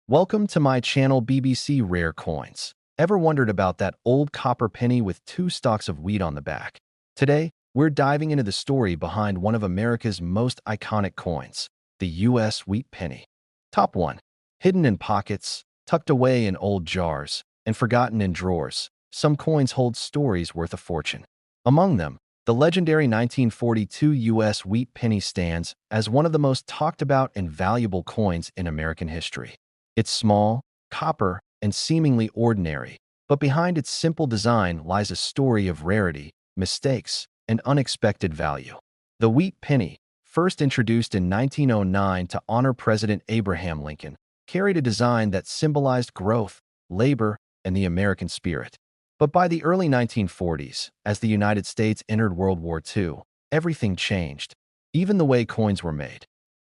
Welcome to my channel BBC Rare Coins. Ever wondered about that old copper penny with two stalks of wheat on the back? Today, we're diving into the story behind one of America's most iconic coins, the U.S. Wheat Penny. Top 1. Hidden in pockets, tucked away in old jars, and forgotten in drawers, some coins hold stories worth a fortune. Among them, the legendary 1942 U.S. Wheat Penny stands as one of the most talked about and valuable coins in American history. It's small, copper, and seemingly ordinary, but behind its simple design lies a story of rarity, mistakes, and unexpected value. The Wheat Penny, first introduced in 1909 to honor President Abraham Lincoln, carried a design that symbolized growth, labor, and the American spirit. But by the early 1940s, as the United States entered World War II, everything changed, even the way coins were made.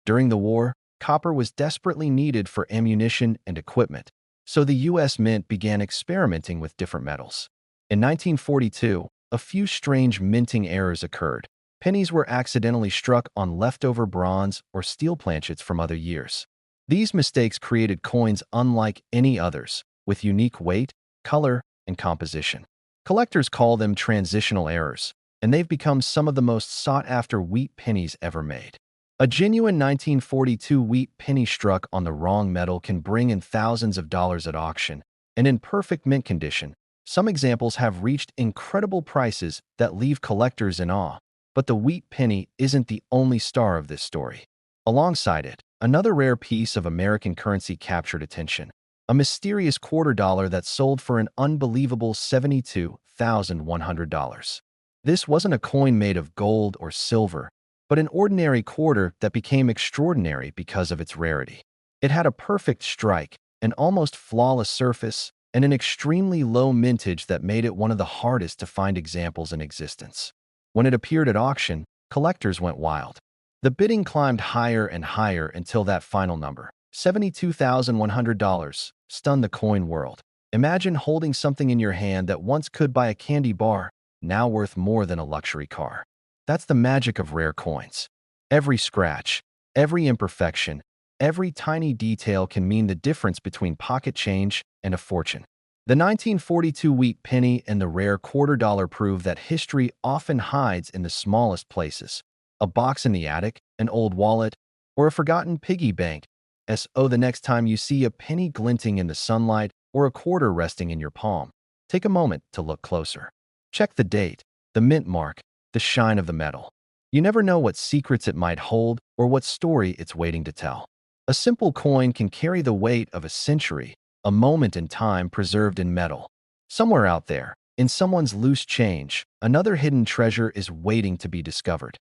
During the war, copper was desperately needed for ammunition and equipment, so the U.S. Mint began experimenting with different metals. In 1942, a few strange minting errors occurred. Pennies were accidentally struck on leftover bronze or steel planchets from other years. These mistakes created coins unlike any others, with unique weight, color, and composition. Collectors call them transitional errors, and they've become some of the most sought-after wheat pennies ever made. A genuine 1942 wheat penny struck on the wrong metal can bring in thousands of dollars at auction, and in perfect mint condition, some examples have reached incredible prices that leave collectors in awe. But the wheat penny isn't the only star of this story. Alongside it, another rare piece of American currency captured attention, a mysterious quarter dollar that sold for an unbelievable $72,100. This wasn't a coin made of gold or silver, but an ordinary quarter that became extraordinary because of its rarity. It had a perfect strike, an almost flawless surface, and an extremely low mintage that made it one of the hardest to find examples in existence. When it appeared at auction, collectors went wild. The bidding climbed higher and higher until that final number, $72,100, stunned the coin world. Imagine holding something in your hand that once could buy a candy bar, now worth more than a luxury car. That's the magic of rare coins. Every scratch, every imperfection, every tiny detail can mean the difference between pocket change and a fortune. The 1942 wheat penny and the rare quarter dollar prove that history often hides in the smallest places. A box in the attic, an old wallet, or a forgotten piggy bank. So the next time you see a penny glinting in the sunlight or a quarter resting in your palm, take a moment to look closer. Check the date, the mint mark, the shine of the metal. You never know what secrets it might hold or what story it's waiting to tell. A simple coin can carry the weight of a century, a moment in time preserved in metal. Somewhere out there, in someone's loose change, another hidden treasure is waiting to be discovered.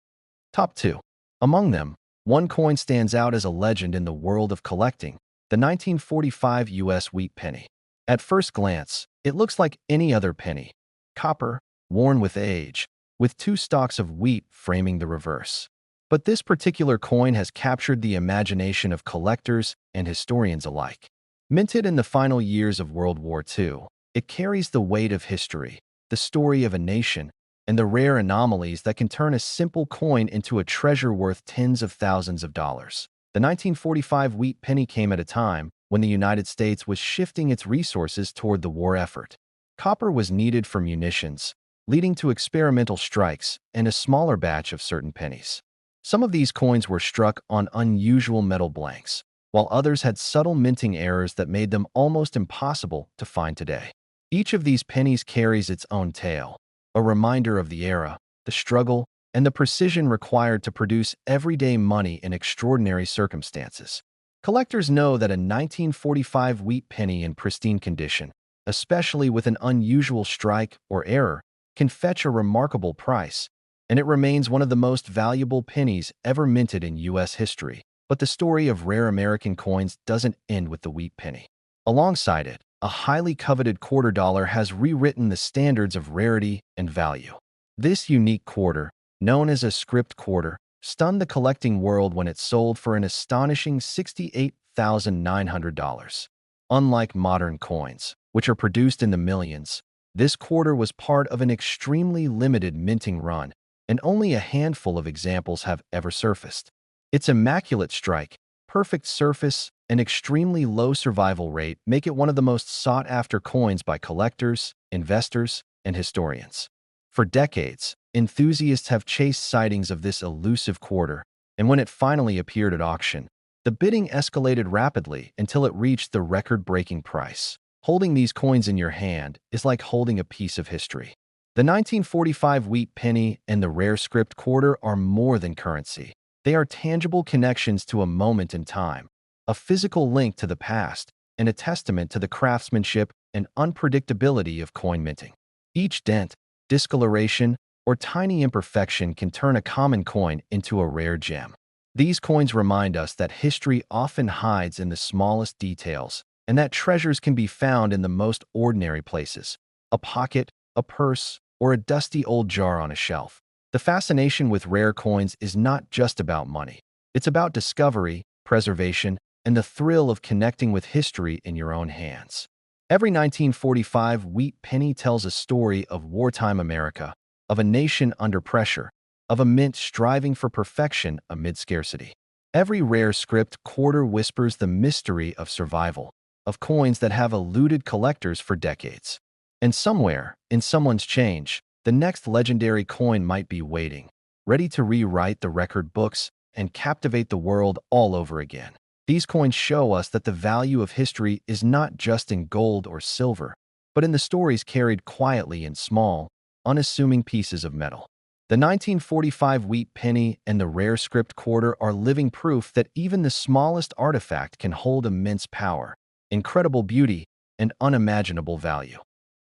Top 2. Among them, one coin stands out as a legend in the world of collecting, the 1945 U.S. Wheat Penny. At first glance, it looks like any other penny. Copper, worn with age, with two stalks of wheat framing the reverse. But this particular coin has captured the imagination of collectors and historians alike. Minted in the final years of World War II, it carries the weight of history, the story of a nation, and the rare anomalies that can turn a simple coin into a treasure worth tens of thousands of dollars. The 1945 wheat penny came at a time when the United States was shifting its resources toward the war effort. Copper was needed for munitions, leading to experimental strikes and a smaller batch of certain pennies. Some of these coins were struck on unusual metal blanks, while others had subtle minting errors that made them almost impossible to find today. Each of these pennies carries its own tale, a reminder of the era, the struggle, and the precision required to produce everyday money in extraordinary circumstances. Collectors know that a 1945 wheat penny in pristine condition, especially with an unusual strike or error, can fetch a remarkable price, and it remains one of the most valuable pennies ever minted in U.S. history. But the story of rare American coins doesn't end with the wheat penny. Alongside it, a highly coveted quarter dollar has rewritten the standards of rarity and value. This unique quarter, known as a script quarter, stunned the collecting world when it sold for an astonishing $68,900. Unlike modern coins, which are produced in the millions, this quarter was part of an extremely limited minting run, and only a handful of examples have ever surfaced. Its immaculate strike, perfect surface, and extremely low survival rate make it one of the most sought-after coins by collectors, investors, and historians. For decades, enthusiasts have chased sightings of this elusive quarter, and when it finally appeared at auction, the bidding escalated rapidly until it reached the record-breaking price. Holding these coins in your hand is like holding a piece of history. The 1945 wheat penny and the rare script quarter are more than currency. They are tangible connections to a moment in time, a physical link to the past, and a testament to the craftsmanship and unpredictability of coin minting. Each dent, discoloration, or tiny imperfection can turn a common coin into a rare gem. These coins remind us that history often hides in the smallest details, and that treasures can be found in the most ordinary places: a pocket, a purse, or a dusty old jar on a shelf. The fascination with rare coins is not just about money. It's about discovery, preservation, and the thrill of connecting with history in your own hands. Every 1945 wheat penny tells a story of wartime America, of a nation under pressure, of a mint striving for perfection amid scarcity. Every rare script quarter whispers the mystery of survival, of coins that have eluded collectors for decades. And somewhere, in someone's change, the next legendary coin might be waiting, ready to rewrite the record books and captivate the world all over again. These coins show us that the value of history is not just in gold or silver, but in the stories carried quietly in small, unassuming pieces of metal. The 1945 wheat penny and the rare script quarter are living proof that even the smallest artifact can hold immense power, incredible beauty, and unimaginable value.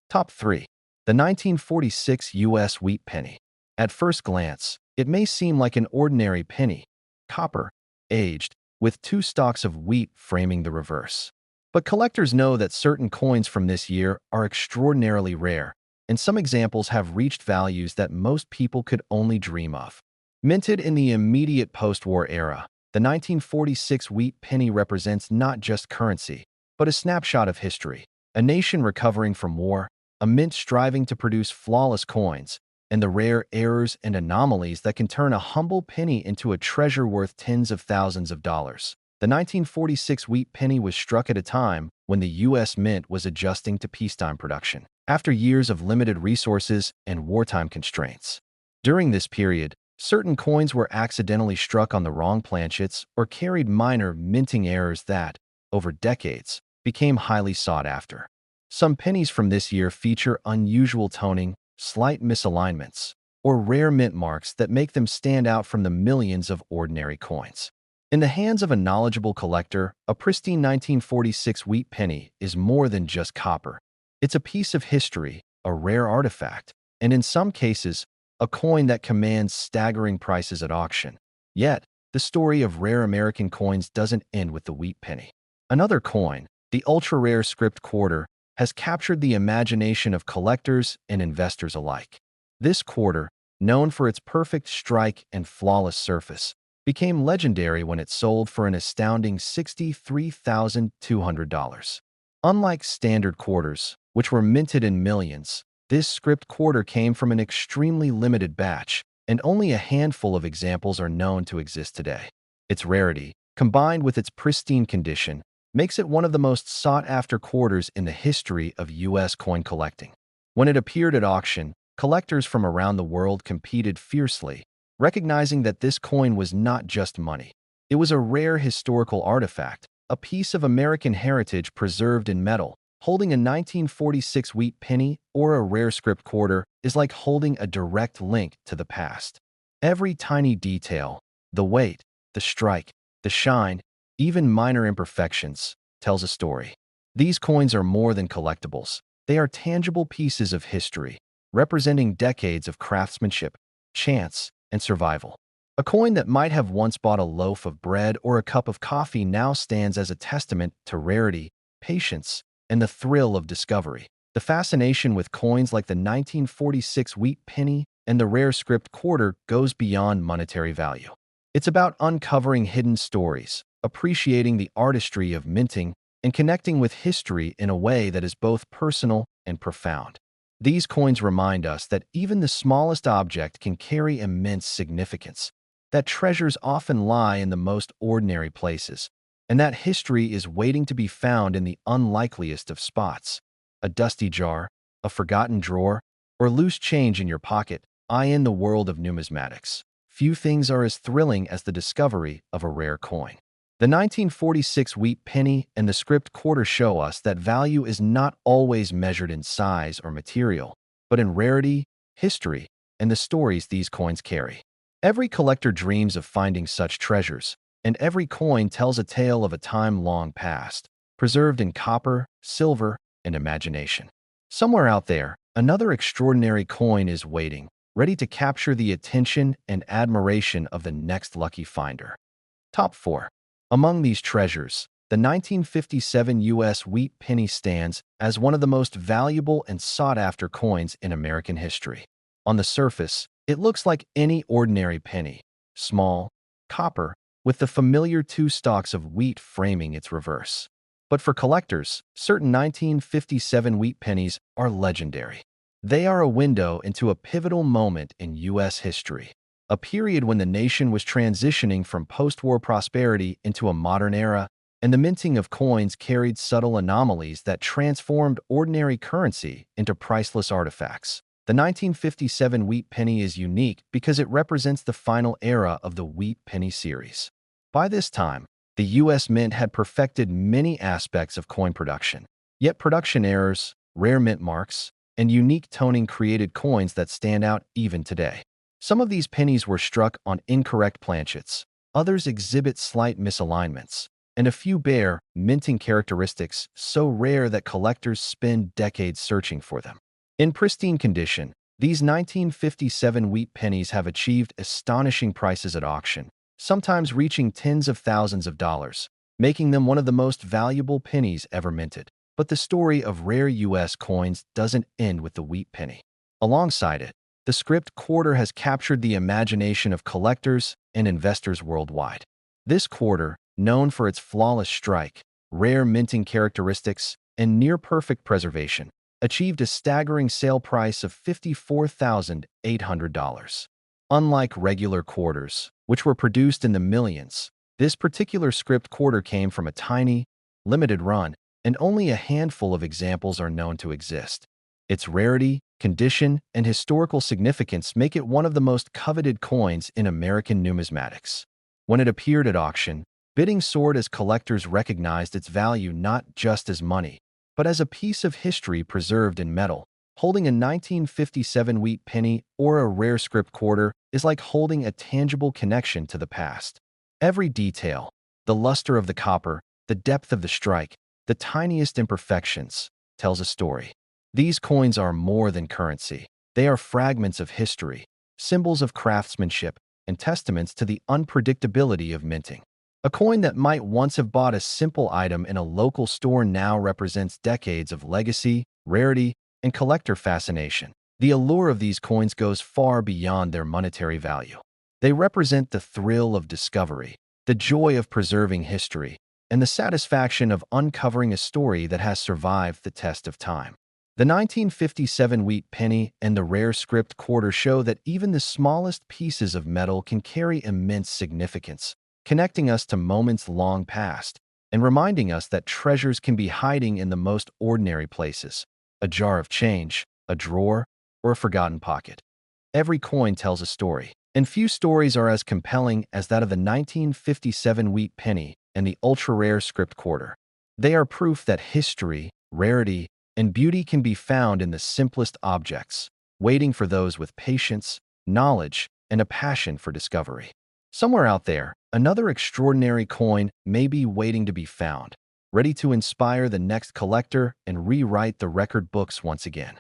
Top 3. The 1946 U.S. wheat penny. At first glance, it may seem like an ordinary penny, copper, aged, with two stalks of wheat framing the reverse. But collectors know that certain coins from this year are extraordinarily rare, and some examples have reached values that most people could only dream of. Minted in the immediate post-war era, the 1946 wheat penny represents not just currency, but a snapshot of history. A nation recovering from war, a mint striving to produce flawless coins, and the rare errors and anomalies that can turn a humble penny into a treasure worth tens of thousands of dollars. The 1946 wheat penny was struck at a time when the U.S. Mint was adjusting to peacetime production, after years of limited resources and wartime constraints. During this period, certain coins were accidentally struck on the wrong planchets or carried minor minting errors that, over decades, became highly sought after. Some pennies from this year feature unusual toning, slight misalignments, or rare mint marks that make them stand out from the millions of ordinary coins. In the hands of a knowledgeable collector, a pristine 1946 wheat penny is more than just copper. It's a piece of history, a rare artifact, and in some cases, a coin that commands staggering prices at auction. Yet, the story of rare American coins doesn't end with the wheat penny. Another coin, the ultra-rare script quarter, has captured the imagination of collectors and investors alike. This quarter, known for its perfect strike and flawless surface, became legendary when it sold for an astounding $63,200. Unlike standard quarters, which were minted in millions, this script quarter came from an extremely limited batch, and only a handful of examples are known to exist today. Its rarity, combined with its pristine condition, makes it one of the most sought-after quarters in the history of U.S. coin collecting. When it appeared at auction, collectors from around the world competed fiercely, recognizing that this coin was not just money. It was a rare historical artifact, a piece of American heritage preserved in metal. Holding a 1946 wheat penny or a rare script quarter is like holding a direct link to the past. Every tiny detail, the weight, the strike, the shine, even minor imperfections, tells a story. These coins are more than collectibles. They are tangible pieces of history, representing decades of craftsmanship, chance, and survival. A coin that might have once bought a loaf of bread or a cup of coffee now stands as a testament to rarity, patience, and the thrill of discovery. The fascination with coins like the 1946 wheat penny and the rare script quarter goes beyond monetary value. It's about uncovering hidden stories, appreciating the artistry of minting, and connecting with history in a way that is both personal and profound. These coins remind us that even the smallest object can carry immense significance, that treasures often lie in the most ordinary places, and that history is waiting to be found in the unlikeliest of spots. A dusty jar, a forgotten drawer, or loose change in your pocket. In the world of numismatics, few things are as thrilling as the discovery of a rare coin. The 1946 wheat penny and the script quarter show us that value is not always measured in size or material, but in rarity, history, and the stories these coins carry. Every collector dreams of finding such treasures, and every coin tells a tale of a time long past, preserved in copper, silver, and imagination. Somewhere out there, another extraordinary coin is waiting, ready to capture the attention and admiration of the next lucky finder. Top 4. Among these treasures, the 1957 U.S. wheat penny stands as one of the most valuable and sought-after coins in American history. On the surface, it looks like any ordinary penny, small, copper, with the familiar two stalks of wheat framing its reverse. But for collectors, certain 1957 wheat pennies are legendary. They are a window into a pivotal moment in U.S. history, a period when the nation was transitioning from post-war prosperity into a modern era, and the minting of coins carried subtle anomalies that transformed ordinary currency into priceless artifacts. The 1957 wheat penny is unique because it represents the final era of the wheat penny series. By this time, the U.S. Mint had perfected many aspects of coin production, yet production errors, rare mint marks, and unique toning created coins that stand out even today. Some of these pennies were struck on incorrect planchets, others exhibit slight misalignments, and a few bear minting characteristics so rare that collectors spend decades searching for them. In pristine condition, these 1957 wheat pennies have achieved astonishing prices at auction, sometimes reaching tens of thousands of dollars, making them one of the most valuable pennies ever minted. But the story of rare U.S. coins doesn't end with the wheat penny. Alongside it, the script quarter has captured the imagination of collectors and investors worldwide. This quarter, known for its flawless strike, rare minting characteristics, and near-perfect preservation, achieved a staggering sale price of $54,800. Unlike regular quarters, which were produced in the millions, this particular script quarter came from a tiny, limited run, and only a handful of examples are known to exist. Its rarity, condition, and historical significance make it one of the most coveted coins in American numismatics. When it appeared at auction, bidding soared as collectors recognized its value not just as money, but as a piece of history preserved in metal. Holding a 1957 wheat penny or a rare script quarter is like holding a tangible connection to the past. Every detail, the luster of the copper, the depth of the strike, the tiniest imperfections, tells a story. These coins are more than currency. They are fragments of history, symbols of craftsmanship, and testaments to the unpredictability of minting. A coin that might once have bought a simple item in a local store now represents decades of legacy, rarity, and collector fascination. The allure of these coins goes far beyond their monetary value. They represent the thrill of discovery, the joy of preserving history, and the satisfaction of uncovering a story that has survived the test of time. The 1957 wheat penny and the rare script quarter show that even the smallest pieces of metal can carry immense significance, connecting us to moments long past and reminding us that treasures can be hiding in the most ordinary places: a jar of change, a drawer, or a forgotten pocket. Every coin tells a story, and few stories are as compelling as that of the 1957 wheat penny and the ultra-rare script quarter. They are proof that history, rarity, and beauty can be found in the simplest objects, waiting for those with patience, knowledge, and a passion for discovery. Somewhere out there, another extraordinary coin may be waiting to be found, ready to inspire the next collector and rewrite the record books once again.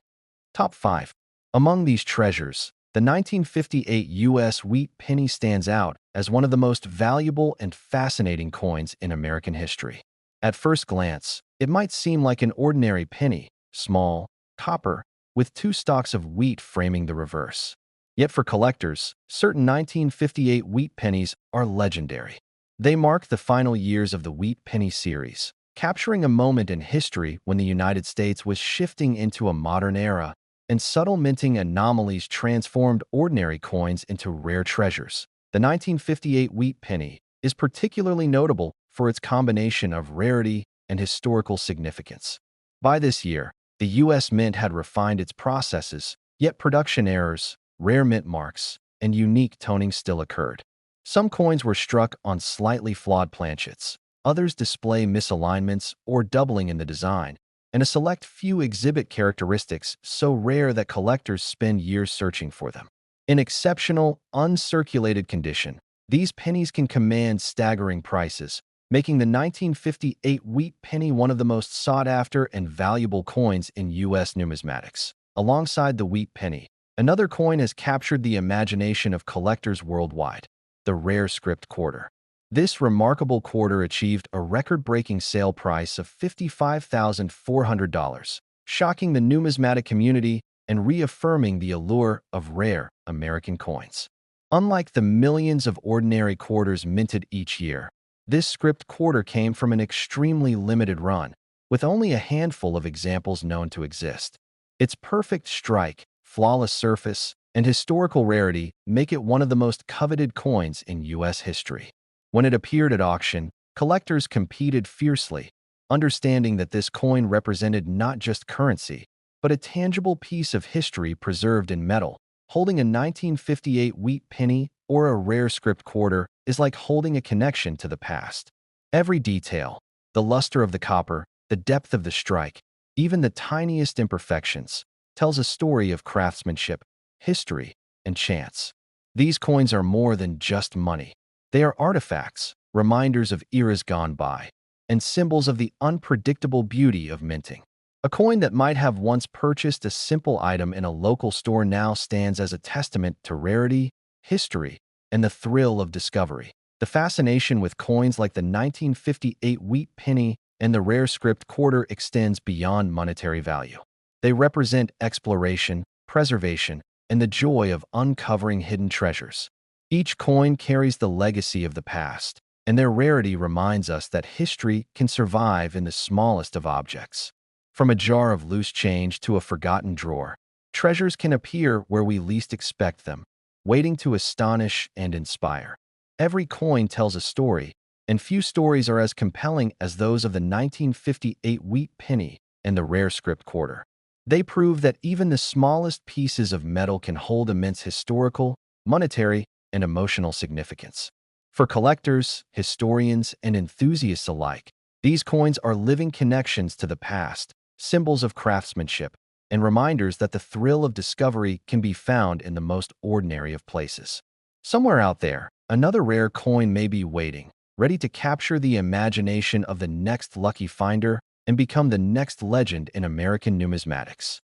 Top 5. Among these treasures, the 1958 U.S. wheat penny stands out as one of the most valuable and fascinating coins in American history. At first glance, it might seem like an ordinary penny, small, copper, with two stalks of wheat framing the reverse. Yet for collectors, certain 1958 wheat pennies are legendary. They mark the final years of the wheat penny series, capturing a moment in history when the United States was shifting into a modern era, and subtle minting anomalies transformed ordinary coins into rare treasures. The 1958 wheat penny is particularly notable for its combination of rarity and historical significance. By this year, the U.S. Mint had refined its processes, yet production errors, rare mint marks, and unique toning still occurred. Some coins were struck on slightly flawed planchets, others display misalignments or doubling in the design, and a select few exhibit characteristics so rare that collectors spend years searching for them. In exceptional, uncirculated condition, these pennies can command staggering prices, making the 1958 Wheat Penny one of the most sought-after and valuable coins in U.S. numismatics. Alongside the Wheat Penny, another coin has captured the imagination of collectors worldwide: the rare script quarter. This remarkable quarter achieved a record-breaking sale price of $55,400, shocking the numismatic community and reaffirming the allure of rare American coins. Unlike the millions of ordinary quarters minted each year, this script quarter came from an extremely limited run, with only a handful of examples known to exist. Its perfect strike, flawless surface, and historical rarity make it one of the most coveted coins in U.S. history. When it appeared at auction, collectors competed fiercely, understanding that this coin represented not just currency, but a tangible piece of history preserved in metal. Holding a 1958 Wheat Penny or a rare script quarter is like holding a connection to the past. Every detail, the luster of the copper, the depth of the strike, even the tiniest imperfections, tells a story of craftsmanship, history, and chance. These coins are more than just money. They are artifacts, reminders of eras gone by, and symbols of the unpredictable beauty of minting. A coin that might have once purchased a simple item in a local store now stands as a testament to rarity, history, and the thrill of discovery. The fascination with coins like the 1958 Wheat Penny and the rare script quarter extends beyond monetary value. They represent exploration, preservation, and the joy of uncovering hidden treasures. Each coin carries the legacy of the past, and their rarity reminds us that history can survive in the smallest of objects. From a jar of loose change to a forgotten drawer, treasures can appear where we least expect them, waiting to astonish and inspire. Every coin tells a story, and few stories are as compelling as those of the 1958 Wheat Penny and the rare script quarter. They prove that even the smallest pieces of metal can hold immense historical, monetary, and emotional significance. For collectors, historians, and enthusiasts alike, these coins are living connections to the past, symbols of craftsmanship, and reminders that the thrill of discovery can be found in the most ordinary of places. Somewhere out there, another rare coin may be waiting, ready to capture the imagination of the next lucky finder and become the next legend in American numismatics.